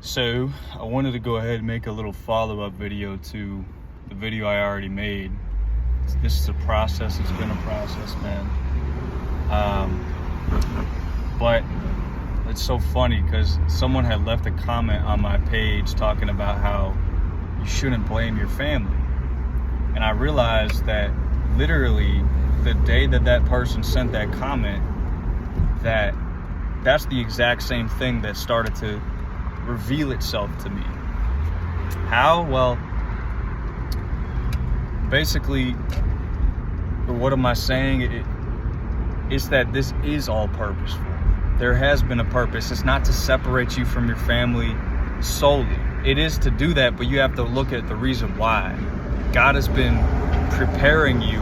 So I wanted to go ahead and make a little follow-up video to the video I already made. This is a process. It's been a process, man. But it's so funny because someone had left a comment on my page talking about how you shouldn't blame your family. And I realized that literally the day that that person sent that comment, that's the exact same thing that started to reveal itself to me. How? Well, basically, or what am I saying? It's that this is all purposeful. There has been a purpose. It's not to separate you from your family solely. It is to do that, but you have to look at the reason why. God has been preparing you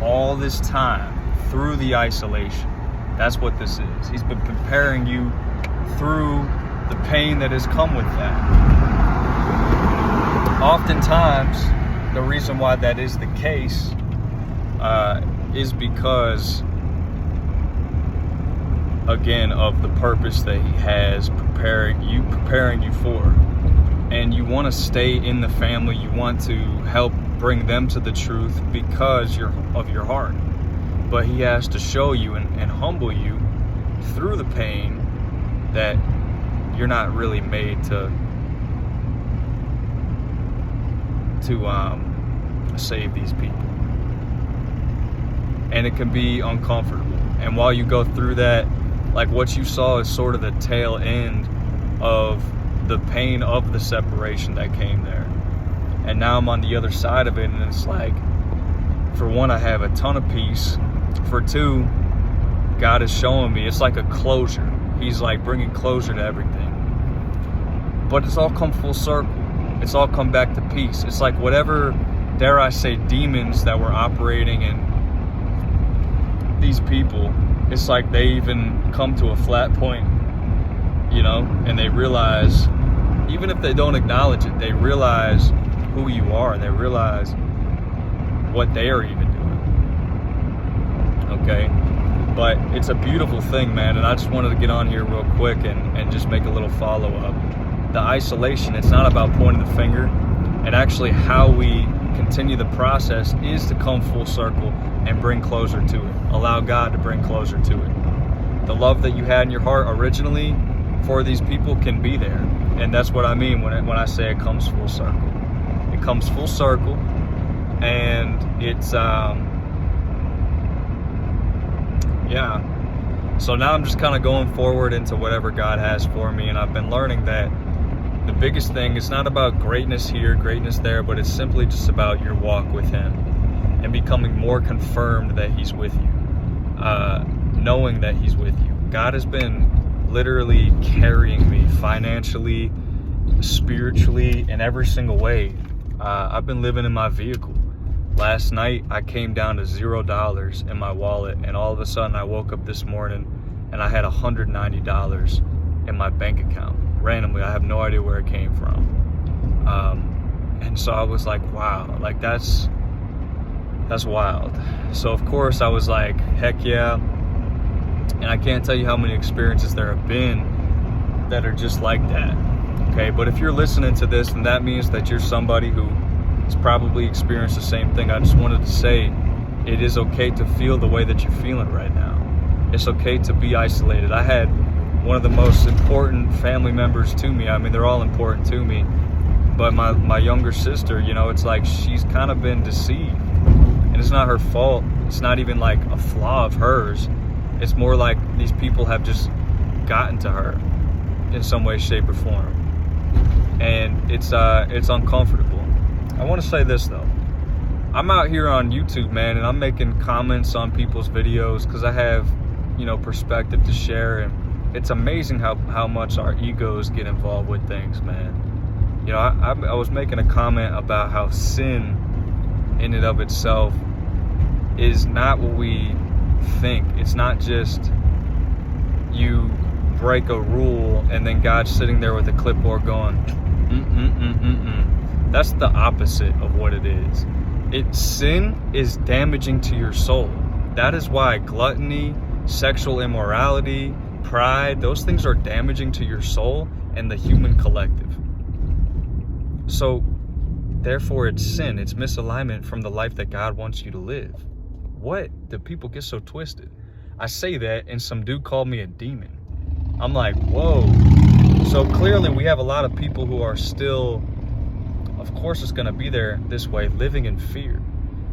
all this time through the isolation. That's what this is. He's been preparing you through the pain that has come with that. Oftentimes, the reason why that is the case is because, again, of the purpose that he has preparing you for. And you want to stay in the family. You want to help bring them to the truth because of your heart. But he has to show you and humble you through the pain that you're not really made to save these people. And it can be uncomfortable. And while you go through that, like what you saw is sort of the tail end of the pain of the separation that came there. And now I'm on the other side of it, and it's like, for one, I have a ton of peace. For two, God is showing me, it's like a closure. He's like bringing closure to everything. But it's all come full circle. It's all come back to peace. It's like whatever, dare I say, demons that were operating in these people, it's like they even come to a flat point, you know, and they realize, even if they don't acknowledge it, they realize who you are. They realize what they are even doing. Okay? But it's a beautiful thing, man, and I just wanted to get on here real quick and just make a little follow-up. The isolation, it's not about pointing the finger, and actually how we continue the process is to come full circle and bring closure to it. Allow God to bring closure to it. The love that you had in your heart originally for these people can be there, and that's what I mean when I say it comes full circle. It comes full circle, and it's yeah. So now I'm just kind of going forward into whatever God has for me, and I've been learning that the biggest thing is not about greatness here, greatness there, but it's simply just about your walk with Him and becoming more confirmed that He's with you, knowing that He's with you. God has been literally carrying me financially, spiritually, in every single way. I've been living in my vehicle. Last night, I came down to $0 in my wallet, and all of a sudden I woke up this morning and I had $190 in my bank account. Randomly, I have no idea where it came from. And so I was like, wow, like that's wild. So of course I was like, heck yeah. And I can't tell you how many experiences there have been that are just like that. Okay, but if you're listening to this, then that means that you're somebody who has probably experienced the same thing. I just wanted to say it is okay to feel the way that you're feeling right now. It's okay to be isolated. I had one of the most important family members to me. I mean, they're all important to me. But my younger sister, you know, it's like she's kind of been deceived. And it's not her fault. It's not even like a flaw of hers. It's more like these people have just gotten to her in some way, shape, or form. And it's uncomfortable. I want to say this, though. I'm out here on YouTube, man, and I'm making comments on people's videos because I have, you know, perspective to share. And it's amazing how much our egos get involved with things, man. You know, I was making a comment about how sin in and of itself is not what we think. It's not just you break a rule and then God's sitting there with a clipboard going, That's the opposite of what it is. Sin is damaging to your soul. That is why gluttony, sexual immorality, pride, those things are damaging to your soul, and the human collective. So therefore it's sin, it's misalignment from the life that God wants you to live. What do people get so twisted? I say that and some dude called me a demon. I'm like, whoa. So clearly we have a lot of people who are still, of course it's gonna be there this way, living in fear.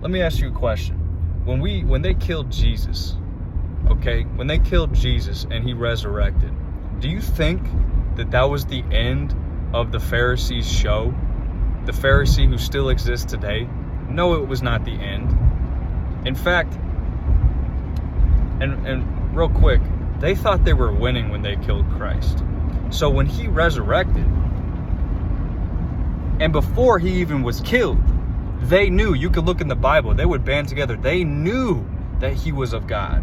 Let me ask you a question. When they killed Jesus, okay, when they killed Jesus and he resurrected, do you think that was the end of the Pharisees' show? The Pharisee who still exists today? No, it was not the end. In fact, and real quick, they thought they were winning when they killed Christ. So when he resurrected, and before he even was killed, they knew, you could look in the Bible, they would band together. They knew that he was of God.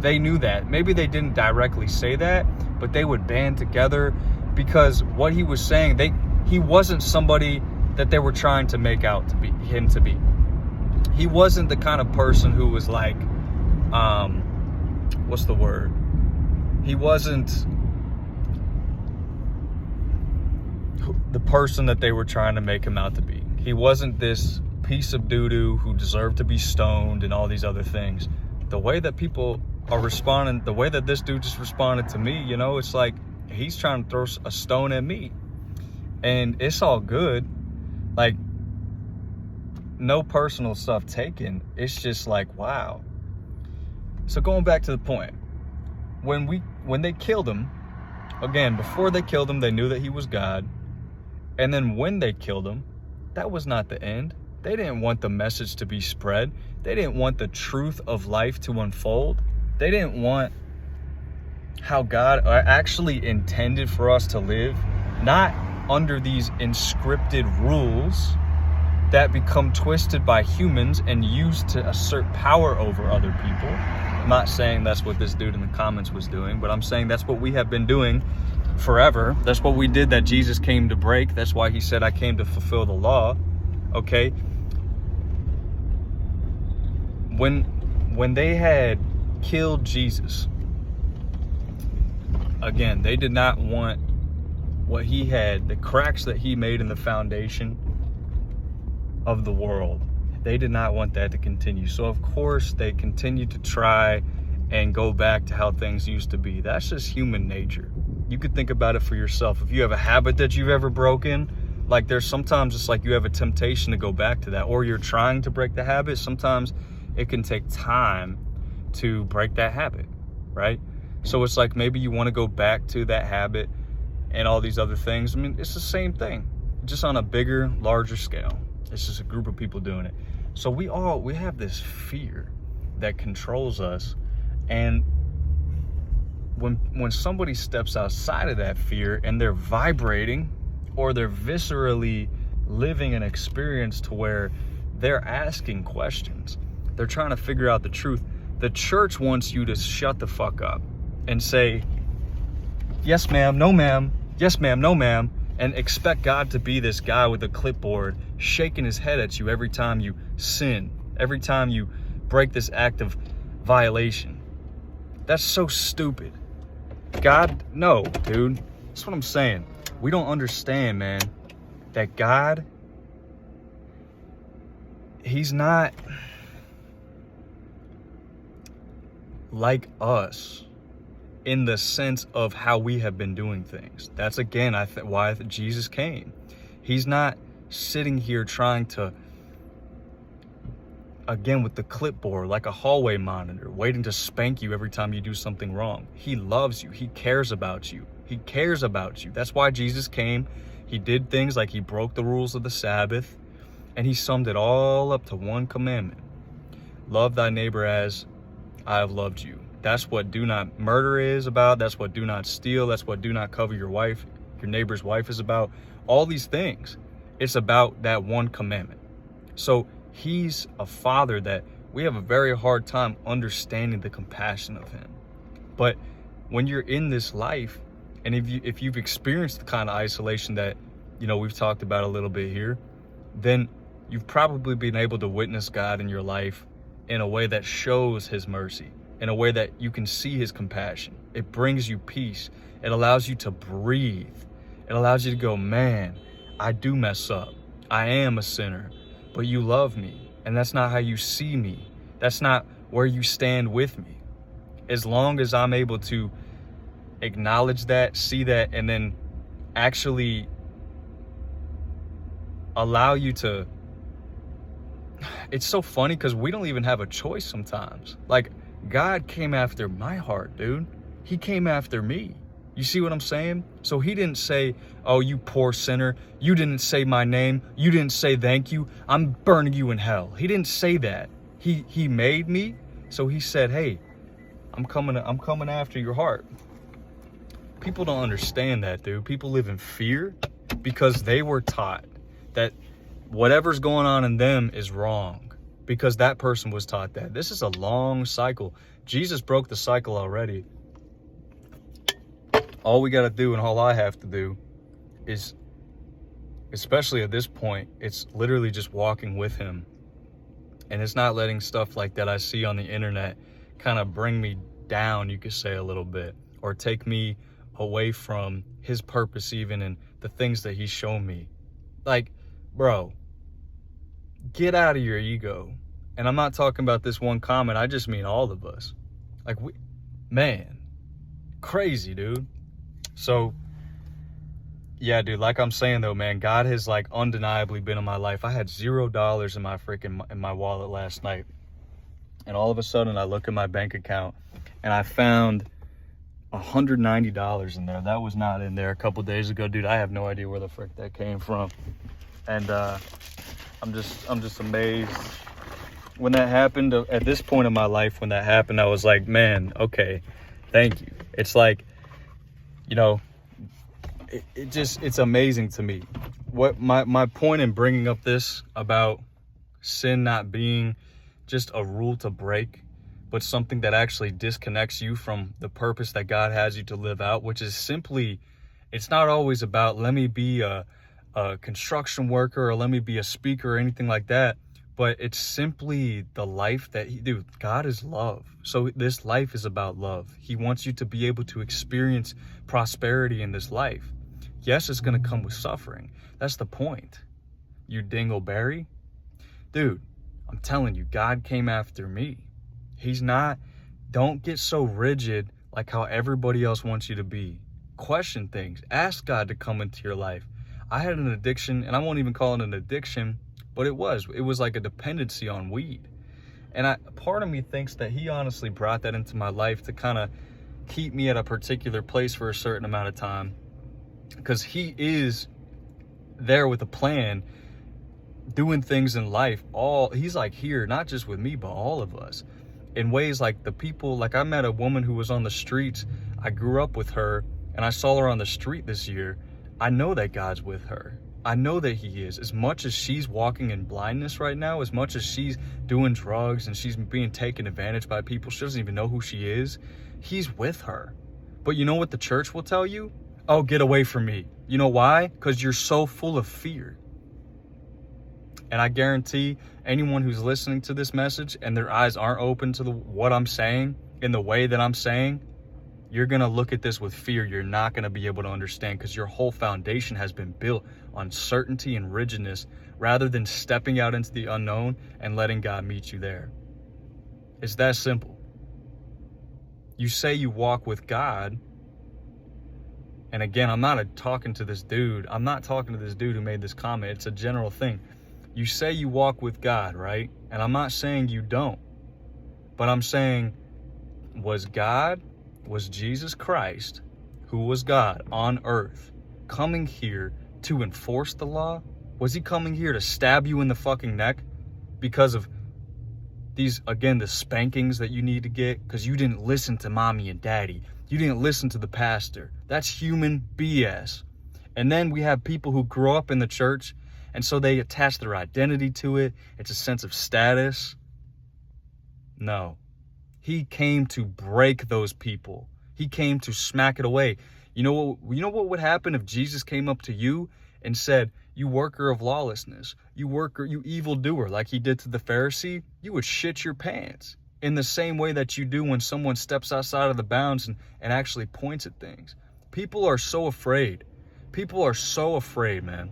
They knew that. Maybe they didn't directly say that, but they would band together because what he was saying, he wasn't somebody that they were trying to make out to be him to be. He wasn't the kind of person who was like, what's the word? He wasn't the person that they were trying to make him out to be. He wasn't this piece of doo-doo who deserved to be stoned and all these other things. The way that people are responding, the way that this dude just responded to me, you know, it's like he's trying to throw a stone at me. And it's all good. Like, no personal stuff taken. It's just like, wow. So going back to the point, when they killed him, again, before they killed him, they knew that he was God. And then when they killed him, that was not the end. They didn't want the message to be spread. They didn't want the truth of life to unfold. They didn't want how God actually intended for us to live, not under these inscripted rules that become twisted by humans and used to assert power over other people. I'm not saying that's what this dude in the comments was doing, but I'm saying that's what we have been doing forever. That's what we did that Jesus came to break. That's why he said, I came to fulfill the law. Okay? When they had killed Jesus, again, they did not want what he had, the cracks that he made in the foundation of the world. They did not want that to continue. So of course they continued to try and go back to how things used to be. That's just human nature. You could think about it for yourself. If you have a habit that you've ever broken, like there's sometimes it's like you have a temptation to go back to that, or you're trying to break the habit. Sometimes it can take time to break that habit, right? So it's like maybe you want to go back to that habit and all these other things. I mean, it's the same thing, just on a bigger, larger scale. It's just a group of people doing it. So we have this fear that controls us. And when somebody steps outside of that fear and they're vibrating, or they're viscerally living an experience to where they're asking questions, they're trying to figure out the truth, the church wants you to shut the fuck up and say, yes ma'am, no ma'am, yes ma'am, no ma'am, and expect God to be this guy with a clipboard shaking his head at you every time you sin, every time you break this act of violation. That's so stupid. God, no, dude. That's what I'm saying. We don't understand, man, that God, he's not like us in the sense of how we have been doing things. That's again, why Jesus came. He's not sitting here trying to, again, with the clipboard, like a hallway monitor, waiting to spank you every time you do something wrong. He loves you. He cares about you. He cares about you. That's why Jesus came. He did things like he broke the rules of the Sabbath, and he summed it all up to one commandment. Love thy neighbor as I have loved you. That's what do not murder is about. That's what do not steal. That's what do not cover your neighbor's wife is about. All these things, it's about that one commandment. So he's a father that we have a very hard time understanding the compassion of him. But when you're in this life, and if you've experienced the kind of isolation that, you know, we've talked about a little bit here, then you've probably been able to witness God in your life in a way that shows his mercy, in a way that you can see his compassion. It brings you peace. It allows you to breathe. It allows you to go, man, I do mess up. I am a sinner, but you love me. And that's not how you see me. That's not where you stand with me. As long as I'm able to acknowledge that, see that, and then actually allow you to, it's so funny because we don't even have a choice sometimes. Like, God came after my heart, dude. He came after me. You see what I'm saying? So he didn't say, oh, you poor sinner, you didn't say my name, you didn't say thank you, I'm burning you in hell. He didn't say that. He made me, so he said, hey, I'm coming after your heart. People don't understand that, dude. People live in fear because they were taught that whatever's going on in them is wrong because that person was taught that. This is a long cycle. Jesus broke the cycle already. All we got to do and all I have to do is, especially at this point, it's literally just walking with him. And it's not letting stuff like that I see on the internet kind of bring me down, you could say, a little bit, or take me away from his purpose even and the things that he's shown me. Like, bro, get out of your ego. And I'm not talking about this one comment, I just mean all of us. Like, man, crazy, dude. So, yeah, dude, like I'm saying though, man, God has like undeniably been in my life. I had $0 in my wallet last night. And all of a sudden I look at my bank account and I found $190 in there. That was not in there a couple days ago, dude. I have no idea where the frick that came from. And I'm just amazed. When that happened, at this point in my life, when that happened, I was like, man, okay, thank you. It's like, you know, it's amazing to me. What my point in bringing up this about sin not being just a rule to break, but something that actually disconnects you from the purpose that God has you to live out, which is simply, it's not always about let me be a construction worker or let me be a speaker or anything like that, but it's simply the life that dude, God is love. So this life is about love. He wants you to be able to experience prosperity in this life. Yes, it's going to come with suffering. That's the point. You dingleberry. Dude, I'm telling you, God came after me. He's not, don't get so rigid like how everybody else wants you to be. Question things. Ask God to come into your life. I had an addiction, and I won't even call it an addiction, but it was like a dependency on weed. And part of me thinks that he honestly brought that into my life to kind of keep me at a particular place for a certain amount of time, because he is there with a plan, doing things in life. He's like here, not just with me, but all of us, in ways like the people, like I met a woman who was on the streets. I grew up with her and I saw her on the street this year. I know that God's with her. I know that he is. As much as she's walking in blindness right now, as much as she's doing drugs and she's being taken advantage by people, she doesn't even know who she is, he's with her. But you know what the church will tell you? Oh, get away from me. You know why? Because you're so full of fear. And I guarantee anyone who's listening to this message and their eyes aren't open to what I'm saying in the way that I'm saying, you're going to look at this with fear. You're not going to be able to understand because your whole foundation has been built on certainty and rigidness rather than stepping out into the unknown and letting God meet you there. It's that simple. You say you walk with God. And again, I'm not talking to this dude. I'm not talking to this dude who made this comment. It's a general thing. You say you walk with God, right? And I'm not saying you don't. But I'm saying, was Jesus Christ, who was God on earth, coming here to enforce the law? Was he coming here to stab you in the fucking neck because of these, again, the spankings that you need to get because you didn't listen to mommy and daddy? You didn't listen to the pastor. That's human BS. And then we have people who grow up in the church, and so they attach their identity to it. It's a sense of status. No. He came to break those people. He came to smack it away. You know what would happen if Jesus came up to you and said, you worker of lawlessness, you evildoer, like he did to the Pharisee? You would shit your pants in the same way that you do when someone steps outside of the bounds and actually points at things. People are so afraid. People are so afraid, man.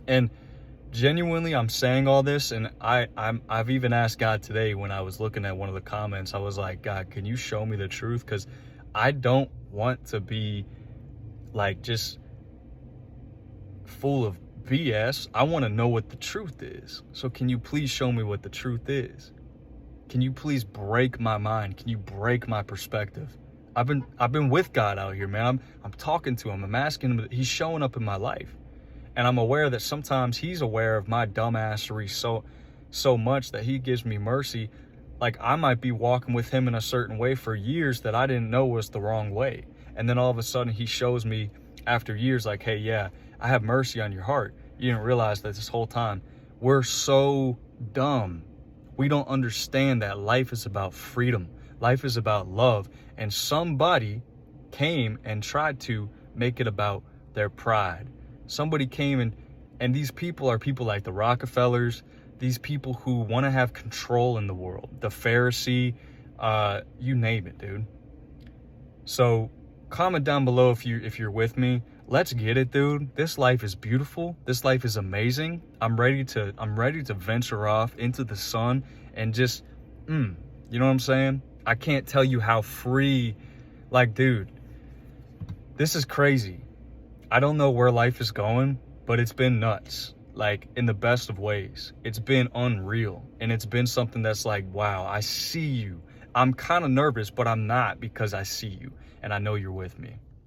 And genuinely, I'm saying all this, and I've even asked God today when I was looking at one of the comments. I was like, God, can you show me the truth? Because I don't want to be like just full of BS. I want to know what the truth is. So can you please show me what the truth is? Can you please break my mind? Can you break my perspective? I've been with God out here, man. I'm talking to him. I'm asking him. He's showing up in my life. And I'm aware that sometimes he's aware of my dumbassery so much that he gives me mercy. Like, I might be walking with him in a certain way for years that I didn't know was the wrong way. And then all of a sudden he shows me after years, like, hey, yeah, I have mercy on your heart. You didn't realize that this whole time. We're so dumb. We don't understand that life is about freedom. Life is about love. And somebody came and tried to make it about their pride. Somebody came and these people are people like the Rockefellers, these people who want to have control in the world, the Pharisee, you name it, dude. So comment down below if you're with me. Let's get it, dude. This life is beautiful. This life is amazing. I'm ready to venture off into the sun and just, you know what I'm saying? I can't tell you how free, like, dude, this is crazy. I don't know where life is going, but it's been nuts, like in the best of ways. It's been unreal. And it's been something that's like, wow, I see you. I'm kind of nervous, but I'm not, because I see you and I know you're with me.